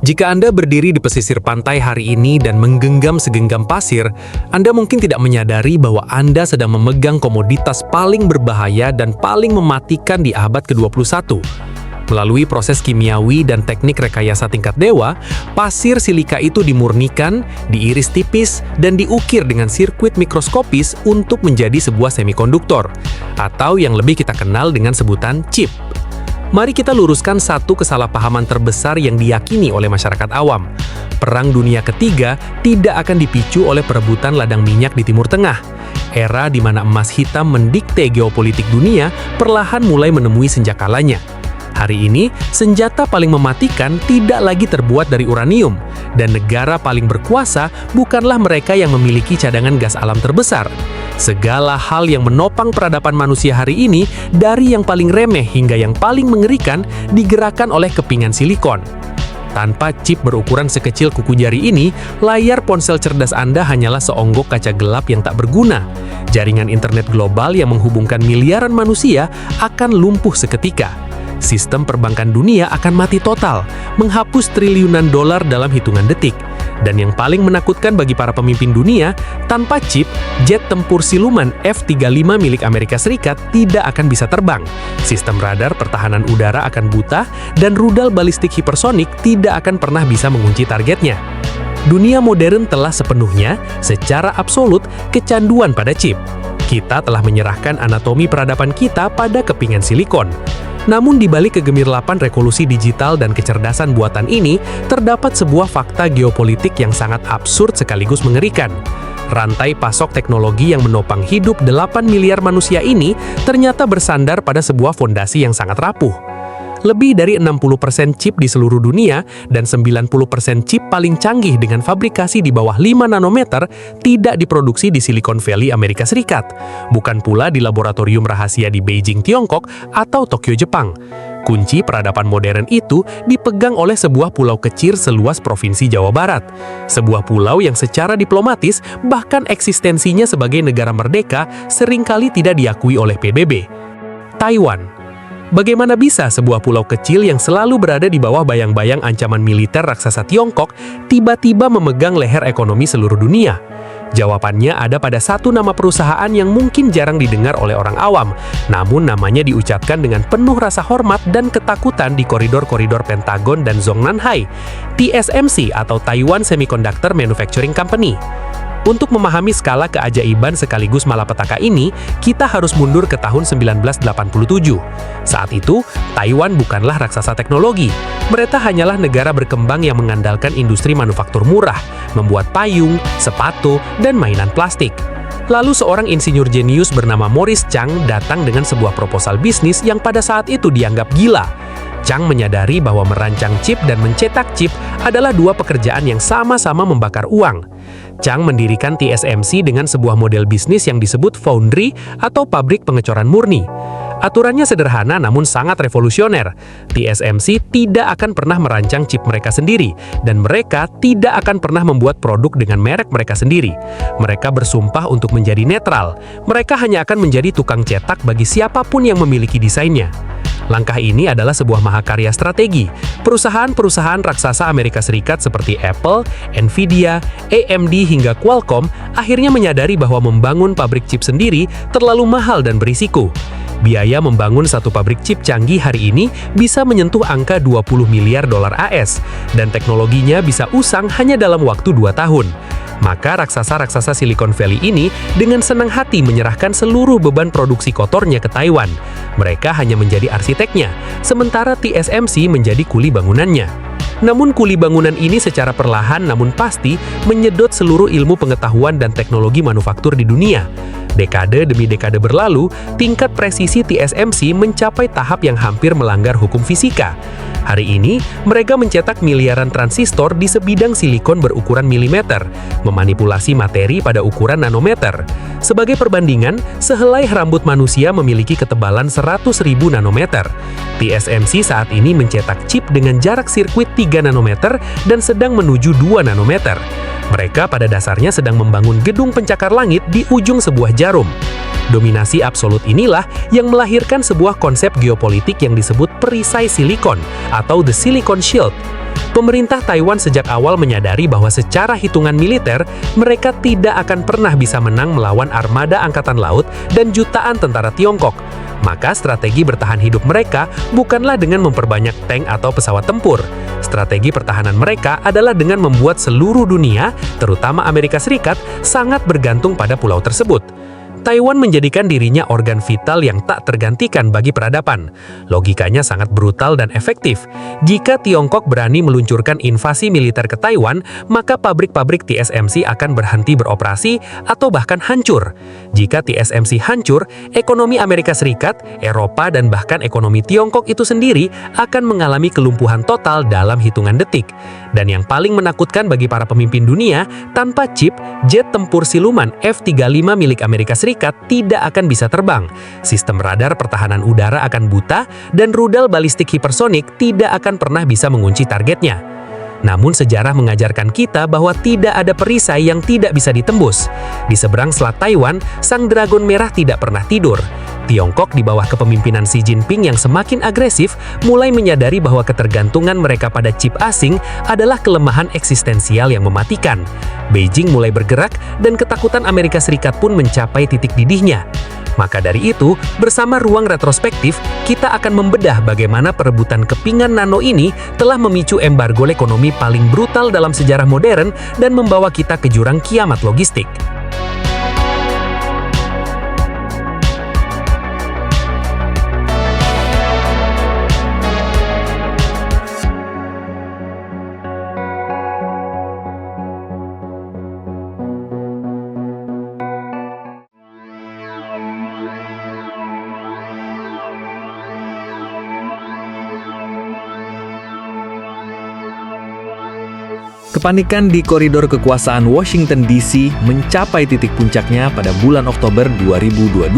Jika Anda berdiri di pesisir pantai hari ini dan menggenggam segenggam pasir, Anda mungkin tidak menyadari bahwa Anda sedang memegang komoditas paling berbahaya dan paling mematikan di abad ke-21. Melalui proses kimiawi dan teknik rekayasa tingkat dewa, pasir silika itu dimurnikan, diiris tipis, dan diukir dengan sirkuit mikroskopis untuk menjadi sebuah semikonduktor, atau yang lebih kita kenal dengan sebutan chip. Mari kita luruskan satu kesalahpahaman terbesar yang diyakini oleh masyarakat awam. Perang Dunia Ketiga tidak akan dipicu oleh perebutan ladang minyak di Timur Tengah. Era di mana emas hitam mendikte geopolitik dunia perlahan mulai menemui senjakalanya. Hari ini, senjata paling mematikan tidak lagi terbuat dari uranium, dan negara paling berkuasa bukanlah mereka yang memiliki cadangan gas alam terbesar. Segala hal yang menopang peradaban manusia hari ini, dari yang paling remeh hingga yang paling mengerikan, digerakkan oleh kepingan silikon. Tanpa chip berukuran sekecil kuku jari ini, layar ponsel cerdas Anda hanyalah seonggok kaca gelap yang tak berguna. Jaringan internet global yang menghubungkan miliaran manusia akan lumpuh seketika. Sistem perbankan dunia akan mati total, menghapus triliunan dolar dalam hitungan detik. Dan yang paling menakutkan bagi para pemimpin dunia, tanpa chip, jet tempur siluman F-35 milik Amerika Serikat tidak akan bisa terbang. Sistem radar pertahanan udara akan buta, dan rudal balistik hipersonik tidak akan pernah bisa mengunci targetnya. Dunia modern telah sepenuhnya, secara absolut, kecanduan pada chip. Kita telah menyerahkan anatomi peradaban kita pada kepingan silikon. Namun di balik kegemirlapan revolusi digital dan kecerdasan buatan ini, terdapat sebuah fakta geopolitik yang sangat absurd sekaligus mengerikan. Rantai pasok teknologi yang menopang hidup 8 miliar manusia ini ternyata bersandar pada sebuah fondasi yang sangat rapuh. Lebih dari 60% chip di seluruh dunia dan 90% chip paling canggih dengan fabrikasi di bawah 5 nanometer tidak diproduksi di Silicon Valley, Amerika Serikat. Bukan pula di laboratorium rahasia di Beijing, Tiongkok atau Tokyo, Jepang. Kunci peradaban modern itu dipegang oleh sebuah pulau kecil seluas Provinsi Jawa Barat. Sebuah pulau yang secara diplomatis bahkan eksistensinya sebagai negara merdeka seringkali tidak diakui oleh PBB. Taiwan. Bagaimana bisa sebuah pulau kecil yang selalu berada di bawah bayang-bayang ancaman militer raksasa Tiongkok tiba-tiba memegang leher ekonomi seluruh dunia? Jawabannya ada pada satu nama perusahaan yang mungkin jarang didengar oleh orang awam, namun namanya diucapkan dengan penuh rasa hormat dan ketakutan di koridor-koridor Pentagon dan Zhongnanhai, TSMC atau Taiwan Semiconductor Manufacturing Company. Untuk memahami skala keajaiban sekaligus malapetaka ini, kita harus mundur ke tahun 1987. Saat itu, Taiwan bukanlah raksasa teknologi. Mereka hanyalah negara berkembang yang mengandalkan industri manufaktur murah, membuat payung, sepatu, dan mainan plastik. Lalu seorang insinyur jenius bernama Morris Chang datang dengan sebuah proposal bisnis yang pada saat itu dianggap gila. Chang menyadari bahwa merancang chip dan mencetak chip adalah dua pekerjaan yang sama-sama membakar uang. Chang mendirikan TSMC dengan sebuah model bisnis yang disebut foundry atau pabrik pengecoran murni. Aturannya sederhana namun sangat revolusioner. TSMC tidak akan pernah merancang chip mereka sendiri, dan mereka tidak akan pernah membuat produk dengan merek mereka sendiri. Mereka bersumpah untuk menjadi netral. Mereka hanya akan menjadi tukang cetak bagi siapapun yang memiliki desainnya. Langkah ini adalah sebuah mahakarya strategi. Perusahaan-perusahaan raksasa Amerika Serikat seperti Apple, Nvidia, AMD hingga Qualcomm akhirnya menyadari bahwa membangun pabrik chip sendiri terlalu mahal dan berisiko. Biaya membangun satu pabrik chip canggih hari ini bisa menyentuh angka 20 miliar dolar AS, dan teknologinya bisa usang hanya dalam waktu 2 tahun. Maka raksasa-raksasa Silicon Valley ini dengan senang hati menyerahkan seluruh beban produksi kotornya ke Taiwan. Mereka hanya menjadi arsiteknya, sementara TSMC menjadi kuli bangunannya. Namun kuli bangunan ini secara perlahan namun pasti menyedot seluruh ilmu pengetahuan dan teknologi manufaktur di dunia. Dekade demi dekade berlalu, tingkat presisi TSMC mencapai tahap yang hampir melanggar hukum fisika. Hari ini, mereka mencetak miliaran transistor di sebidang silikon berukuran milimeter, memanipulasi materi pada ukuran nanometer. Sebagai perbandingan, sehelai rambut manusia memiliki ketebalan 100.000 nanometer. TSMC saat ini mencetak chip dengan jarak sirkuit 3 nanometer dan sedang menuju 2 nanometer. Mereka pada dasarnya sedang membangun gedung pencakar langit di ujung sebuah jarum. Dominasi absolut inilah yang melahirkan sebuah konsep geopolitik yang disebut perisai silikon atau the Silicon Shield. Pemerintah Taiwan sejak awal menyadari bahwa secara hitungan militer, mereka tidak akan pernah bisa menang melawan armada angkatan laut dan jutaan tentara Tiongkok. Maka strategi bertahan hidup mereka bukanlah dengan memperbanyak tank atau pesawat tempur. Strategi pertahanan mereka adalah dengan membuat seluruh dunia, terutama Amerika Serikat, sangat bergantung pada pulau tersebut. Taiwan menjadikan dirinya organ vital yang tak tergantikan bagi peradaban. Logikanya sangat brutal dan efektif. Jika Tiongkok berani meluncurkan invasi militer ke Taiwan, maka pabrik-pabrik TSMC akan berhenti beroperasi atau bahkan hancur. Jika TSMC hancur, ekonomi Amerika Serikat, Eropa, dan bahkan ekonomi Tiongkok itu sendiri akan mengalami kelumpuhan total dalam hitungan detik. Dan yang paling menakutkan bagi para pemimpin dunia, tanpa chip, jet tempur siluman F-35 milik Amerika Serikat tidak akan bisa terbang. Sistem radar pertahanan udara akan buta dan rudal balistik hipersonik tidak akan pernah bisa mengunci targetnya. Namun sejarah mengajarkan kita bahwa tidak ada perisai yang tidak bisa ditembus. Di seberang Selat Taiwan, sang dragon merah tidak pernah tidur. Tiongkok di bawah kepemimpinan Xi Jinping yang semakin agresif mulai menyadari bahwa ketergantungan mereka pada chip asing adalah kelemahan eksistensial yang mematikan. Beijing mulai bergerak dan ketakutan Amerika Serikat pun mencapai titik didihnya. Maka dari itu, bersama ruang retrospektif, kita akan membedah bagaimana perebutan kepingan nano ini telah memicu embargo ekonomi paling brutal dalam sejarah modern dan membawa kita ke jurang kiamat logistik. Kepanikan di koridor kekuasaan Washington DC mencapai titik puncaknya pada bulan Oktober 2022.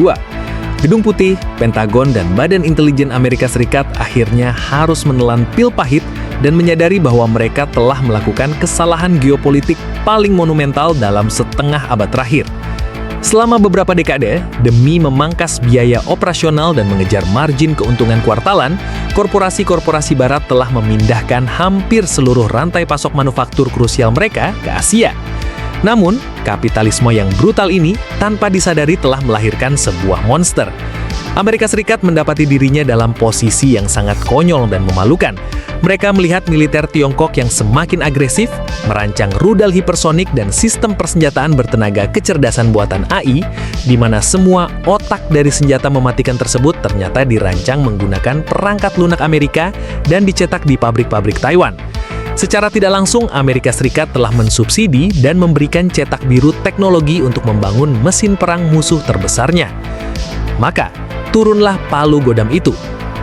Gedung Putih, Pentagon, dan Badan Intelijen Amerika Serikat akhirnya harus menelan pil pahit dan menyadari bahwa mereka telah melakukan kesalahan geopolitik paling monumental dalam setengah abad terakhir. Selama beberapa dekade, demi memangkas biaya operasional dan mengejar margin keuntungan kuartalan, korporasi-korporasi barat telah memindahkan hampir seluruh rantai pasok manufaktur krusial mereka ke Asia. Namun, kapitalisme yang brutal ini tanpa disadari telah melahirkan sebuah monster. Amerika Serikat mendapati dirinya dalam posisi yang sangat konyol dan memalukan. Mereka melihat militer Tiongkok yang semakin agresif, merancang rudal hipersonik dan sistem persenjataan bertenaga kecerdasan buatan AI, di mana semua otak dari senjata mematikan tersebut ternyata dirancang menggunakan perangkat lunak Amerika dan dicetak di pabrik-pabrik Taiwan. Secara tidak langsung, Amerika Serikat telah mensubsidi dan memberikan cetak biru teknologi untuk membangun mesin perang musuh terbesarnya. Maka, turunlah palu godam itu.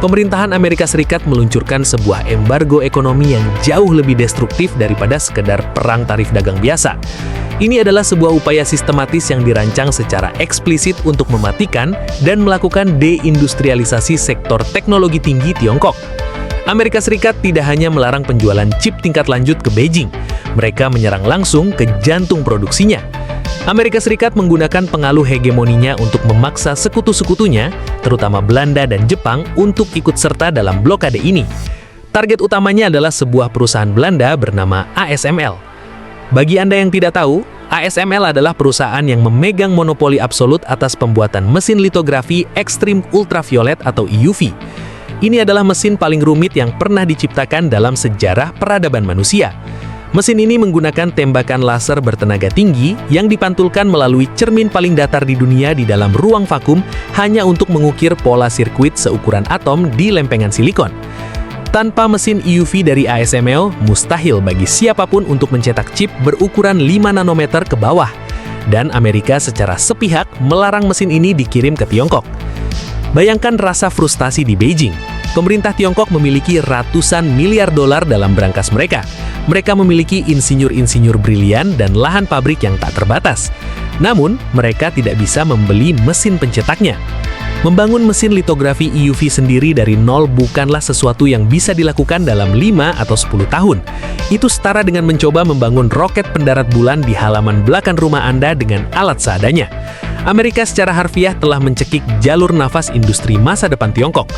Pemerintahan Amerika Serikat meluncurkan sebuah embargo ekonomi yang jauh lebih destruktif daripada sekedar perang tarif dagang biasa. Ini adalah sebuah upaya sistematis yang dirancang secara eksplisit untuk mematikan dan melakukan deindustrialisasi sektor teknologi tinggi Tiongkok. Amerika Serikat tidak hanya melarang penjualan chip tingkat lanjut ke Beijing, mereka menyerang langsung ke jantung produksinya. Amerika Serikat menggunakan pengaruh hegemoninya untuk memaksa sekutu-sekutunya, terutama Belanda dan Jepang, untuk ikut serta dalam blokade ini. Target utamanya adalah sebuah perusahaan Belanda bernama ASML. Bagi Anda yang tidak tahu, ASML adalah perusahaan yang memegang monopoli absolut atas pembuatan mesin litografi ekstrim ultraviolet atau EUV. Ini adalah mesin paling rumit yang pernah diciptakan dalam sejarah peradaban manusia. Mesin ini menggunakan tembakan laser bertenaga tinggi yang dipantulkan melalui cermin paling datar di dunia di dalam ruang vakum hanya untuk mengukir pola sirkuit seukuran atom di lempengan silikon. Tanpa mesin EUV dari ASML, mustahil bagi siapapun untuk mencetak chip berukuran 5 nanometer ke bawah. Dan Amerika secara sepihak melarang mesin ini dikirim ke Tiongkok. Bayangkan rasa frustasi di Beijing. Pemerintah Tiongkok memiliki ratusan miliar dolar dalam berangkas mereka. Mereka memiliki insinyur-insinyur brilian dan lahan pabrik yang tak terbatas. Namun, mereka tidak bisa membeli mesin pencetaknya. Membangun mesin litografi EUV sendiri dari nol bukanlah sesuatu yang bisa dilakukan dalam 5 atau 10 tahun. Itu setara dengan mencoba membangun roket pendarat bulan di halaman belakang rumah Anda dengan alat seadanya. Amerika secara harfiah telah mencekik jalur nafas industri masa depan Tiongkok.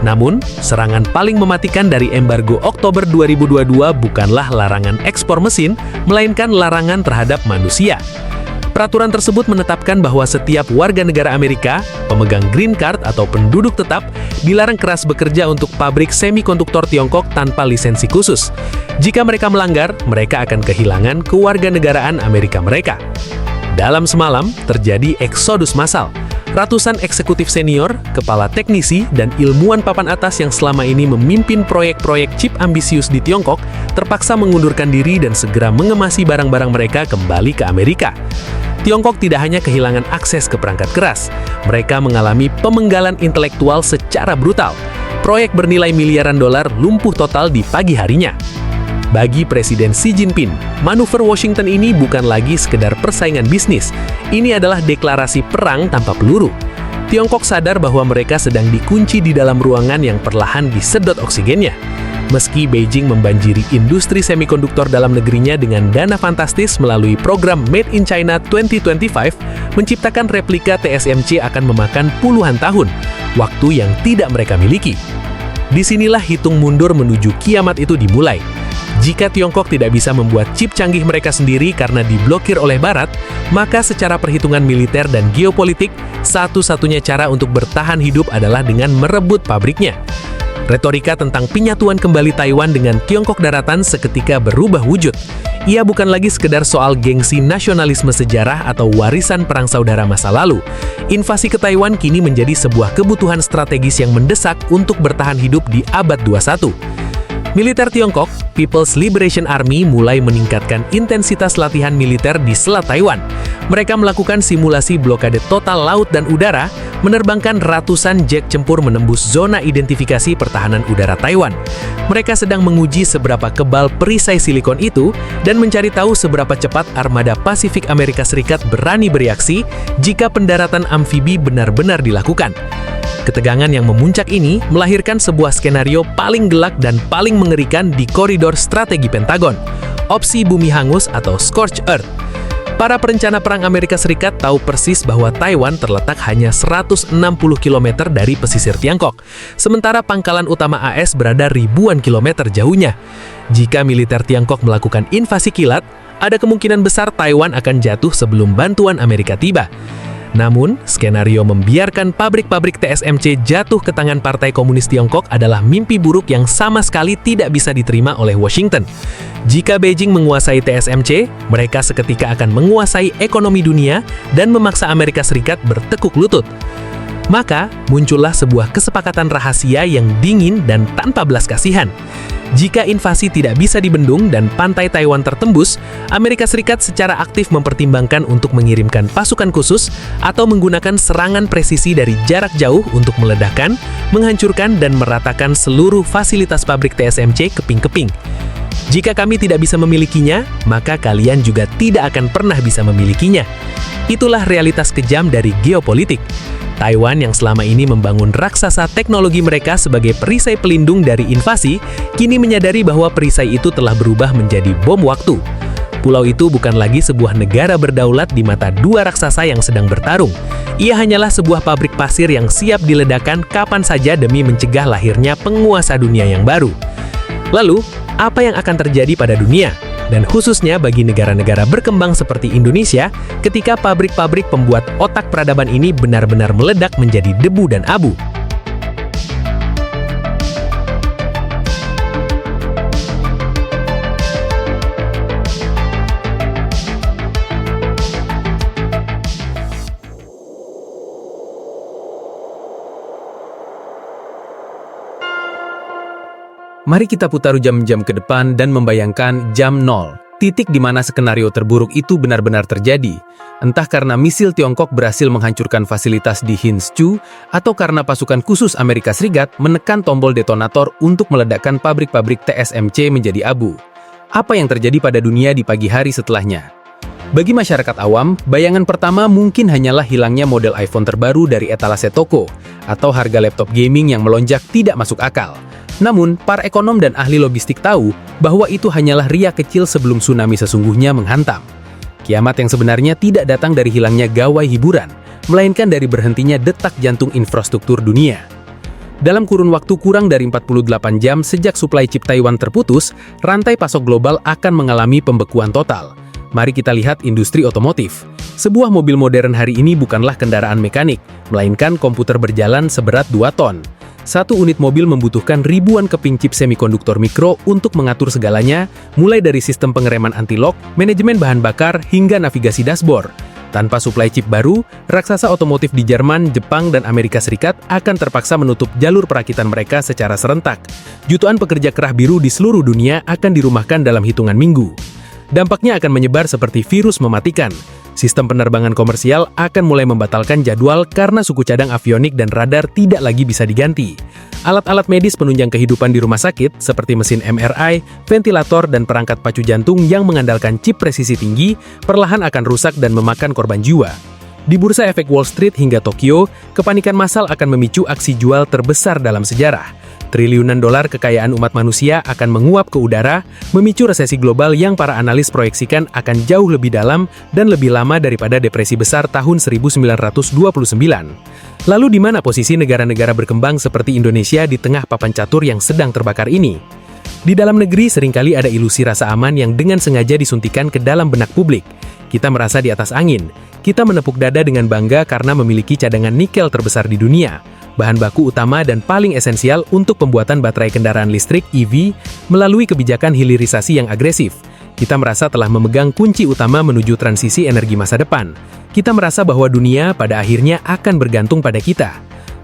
Namun, serangan paling mematikan dari embargo Oktober 2022 bukanlah larangan ekspor mesin, melainkan larangan terhadap manusia. Peraturan tersebut menetapkan bahwa setiap warga negara Amerika, pemegang green card atau penduduk tetap, dilarang keras bekerja untuk pabrik semikonduktor Tiongkok tanpa lisensi khusus. Jika mereka melanggar, mereka akan kehilangan kewarganegaraan Amerika mereka. Dalam semalam, terjadi eksodus massal. Ratusan eksekutif senior, kepala teknisi, dan ilmuwan papan atas yang selama ini memimpin proyek-proyek chip ambisius di Tiongkok terpaksa mengundurkan diri dan segera mengemasi barang-barang mereka kembali ke Amerika. Tiongkok tidak hanya kehilangan akses ke perangkat keras, mereka mengalami pemenggalan intelektual secara brutal. Proyek bernilai miliaran dolar lumpuh total di pagi harinya. Bagi Presiden Xi Jinping, manuver Washington ini bukan lagi sekedar persaingan bisnis. Ini adalah deklarasi perang tanpa peluru. Tiongkok sadar bahwa mereka sedang dikunci di dalam ruangan yang perlahan disedot oksigennya. Meski Beijing membanjiri industri semikonduktor dalam negerinya dengan dana fantastis melalui program Made in China 2025, menciptakan replika TSMC akan memakan puluhan tahun, waktu yang tidak mereka miliki. Disinilah hitung mundur menuju kiamat itu dimulai. Jika Tiongkok tidak bisa membuat chip canggih mereka sendiri karena diblokir oleh Barat, maka secara perhitungan militer dan geopolitik, satu-satunya cara untuk bertahan hidup adalah dengan merebut pabriknya. Retorika tentang penyatuan kembali Taiwan dengan Tiongkok daratan seketika berubah wujud. Ia bukan lagi sekedar soal gengsi nasionalisme sejarah atau warisan perang saudara masa lalu. Invasi ke Taiwan kini menjadi sebuah kebutuhan strategis yang mendesak untuk bertahan hidup di abad 21. Militer Tiongkok, People's Liberation Army mulai meningkatkan intensitas latihan militer di Selat Taiwan. Mereka melakukan simulasi blokade total laut dan udara, menerbangkan ratusan jet tempur menembus zona identifikasi pertahanan udara Taiwan. Mereka sedang menguji seberapa kebal perisai silikon itu dan mencari tahu seberapa cepat armada Pasifik Amerika Serikat berani bereaksi jika pendaratan amfibi benar-benar dilakukan. Ketegangan yang memuncak ini melahirkan sebuah skenario paling gelap dan paling mengerikan di koridor strategi Pentagon, opsi bumi hangus atau scorched earth. Para perencana perang Amerika Serikat tahu persis bahwa Taiwan terletak hanya 160 km dari pesisir Tiongkok, sementara pangkalan utama AS berada ribuan kilometer jauhnya. Jika militer Tiongkok melakukan invasi kilat, ada kemungkinan besar Taiwan akan jatuh sebelum bantuan Amerika tiba. Namun, skenario membiarkan pabrik-pabrik TSMC jatuh ke tangan Partai Komunis Tiongkok adalah mimpi buruk yang sama sekali tidak bisa diterima oleh Washington. Jika Beijing menguasai TSMC, mereka seketika akan menguasai ekonomi dunia dan memaksa Amerika Serikat bertekuk lutut. Maka, muncullah sebuah kesepakatan rahasia yang dingin dan tanpa belas kasihan. Jika invasi tidak bisa dibendung dan pantai Taiwan tertembus, Amerika Serikat secara aktif mempertimbangkan untuk mengirimkan pasukan khusus atau menggunakan serangan presisi dari jarak jauh untuk meledakkan, menghancurkan, dan meratakan seluruh fasilitas pabrik TSMC keping-keping. Jika kami tidak bisa memilikinya, maka kalian juga tidak akan pernah bisa memilikinya. Itulah realitas kejam dari geopolitik. Taiwan yang selama ini membangun raksasa teknologi mereka sebagai perisai pelindung dari invasi, kini menyadari bahwa perisai itu telah berubah menjadi bom waktu. Pulau itu bukan lagi sebuah negara berdaulat di mata dua raksasa yang sedang bertarung. Ia hanyalah sebuah pabrik pasir yang siap diledakkan kapan saja demi mencegah lahirnya penguasa dunia yang baru. Lalu, apa yang akan terjadi pada dunia? Dan khususnya bagi negara-negara berkembang seperti Indonesia ketika pabrik-pabrik pembuat otak peradaban ini benar-benar meledak menjadi debu dan abu. Mari kita putar jam-jam ke depan dan membayangkan jam 0, titik di mana skenario terburuk itu benar-benar terjadi. Entah karena misil Tiongkok berhasil menghancurkan fasilitas di Hsinchu, atau karena pasukan khusus Amerika Serikat menekan tombol detonator untuk meledakkan pabrik-pabrik TSMC menjadi abu. Apa yang terjadi pada dunia di pagi hari setelahnya? Bagi masyarakat awam, bayangan pertama mungkin hanyalah hilangnya model iPhone terbaru dari etalase toko, atau harga laptop gaming yang melonjak tidak masuk akal. Namun, para ekonom dan ahli logistik tahu bahwa itu hanyalah riak kecil sebelum tsunami sesungguhnya menghantam. Kiamat yang sebenarnya tidak datang dari hilangnya gawai hiburan, melainkan dari berhentinya detak jantung infrastruktur dunia. Dalam kurun waktu kurang dari 48 jam sejak suplai chip Taiwan terputus, rantai pasok global akan mengalami pembekuan total. Mari kita lihat industri otomotif. Sebuah mobil modern hari ini bukanlah kendaraan mekanik, melainkan komputer berjalan seberat 2 ton. Satu unit mobil membutuhkan ribuan keping chip semikonduktor mikro untuk mengatur segalanya, mulai dari sistem pengereman anti-lock, manajemen bahan bakar, hingga navigasi dashboard. Tanpa suplai chip baru, raksasa otomotif di Jerman, Jepang, dan Amerika Serikat akan terpaksa menutup jalur perakitan mereka secara serentak. Jutaan pekerja kerah biru di seluruh dunia akan dirumahkan dalam hitungan minggu. Dampaknya akan menyebar seperti virus mematikan. Sistem penerbangan komersial akan mulai membatalkan jadwal karena suku cadang avionik dan radar tidak lagi bisa diganti. Alat-alat medis penunjang kehidupan di rumah sakit, seperti mesin MRI, ventilator, dan perangkat pacu jantung yang mengandalkan chip presisi tinggi, perlahan akan rusak dan memakan korban jiwa. Di bursa efek Wall Street hingga Tokyo, kepanikan massal akan memicu aksi jual terbesar dalam sejarah. Triliunan dolar kekayaan umat manusia akan menguap ke udara, memicu resesi global yang para analis proyeksikan akan jauh lebih dalam dan lebih lama daripada depresi besar tahun 1929. Lalu di mana posisi negara-negara berkembang seperti Indonesia di tengah papan catur yang sedang terbakar ini? Di dalam negeri seringkali ada ilusi rasa aman yang dengan sengaja disuntikan ke dalam benak publik. Kita merasa di atas angin. Kita menepuk dada dengan bangga karena memiliki cadangan nikel terbesar di dunia, bahan baku utama dan paling esensial untuk pembuatan baterai kendaraan listrik EV melalui kebijakan hilirisasi yang agresif. Kita merasa telah memegang kunci utama menuju transisi energi masa depan. Kita merasa bahwa dunia pada akhirnya akan bergantung pada kita.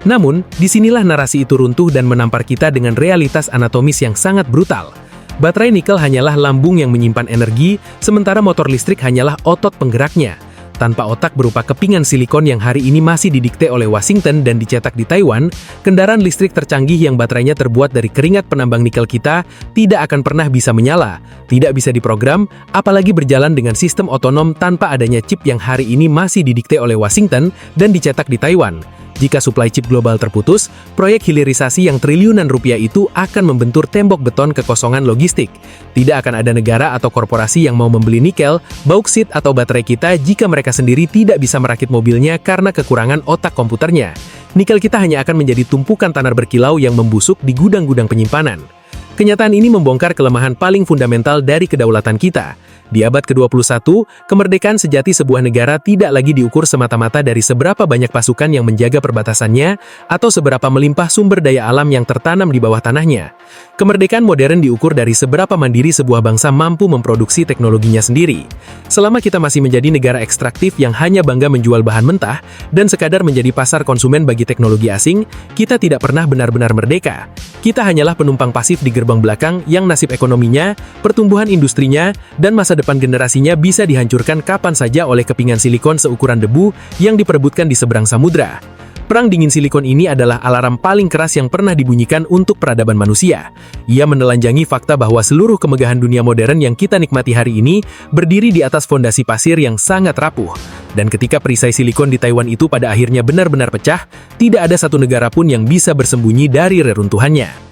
Namun, disinilah narasi itu runtuh dan menampar kita dengan realitas anatomis yang sangat brutal. Baterai nikel hanyalah lambung yang menyimpan energi, sementara motor listrik hanyalah otot penggeraknya. Tanpa otak berupa kepingan silikon yang hari ini masih didikte oleh Washington dan dicetak di Taiwan, kendaraan listrik tercanggih yang baterainya terbuat dari keringat penambang nikel kita tidak akan pernah bisa menyala, tidak bisa diprogram, apalagi berjalan dengan sistem otonom tanpa adanya chip yang hari ini masih didikte oleh Washington dan dicetak di Taiwan. Jika suplai chip global terputus, proyek hilirisasi yang triliunan rupiah itu akan membentur tembok beton kekosongan logistik. Tidak akan ada negara atau korporasi yang mau membeli nikel, bauksit, atau baterai kita jika mereka sendiri tidak bisa merakit mobilnya karena kekurangan otak komputernya. Nikel kita hanya akan menjadi tumpukan tanar berkilau yang membusuk di gudang-gudang penyimpanan. Kenyataan ini membongkar kelemahan paling fundamental dari kedaulatan kita. Di abad ke-21, kemerdekaan sejati sebuah negara tidak lagi diukur semata-mata dari seberapa banyak pasukan yang menjaga perbatasannya atau seberapa melimpah sumber daya alam yang tertanam di bawah tanahnya. Kemerdekaan modern diukur dari seberapa mandiri sebuah bangsa mampu memproduksi teknologinya sendiri. Selama kita masih menjadi negara ekstraktif yang hanya bangga menjual bahan mentah dan sekadar menjadi pasar konsumen bagi teknologi asing, kita tidak pernah benar-benar merdeka. Kita hanyalah penumpang pasif di gerbang belakang yang nasib ekonominya, pertumbuhan industrinya, dan masa depan generasinya bisa dihancurkan kapan saja oleh kepingan silikon seukuran debu yang diperebutkan di seberang samudra. Perang dingin silikon ini adalah alarm paling keras yang pernah dibunyikan untuk peradaban manusia. Ia menelanjangi fakta bahwa seluruh kemegahan dunia modern yang kita nikmati hari ini berdiri di atas fondasi pasir yang sangat rapuh. Dan ketika perisai silikon di Taiwan itu pada akhirnya benar-benar pecah, tidak ada satu negara pun yang bisa bersembunyi dari reruntuhannya.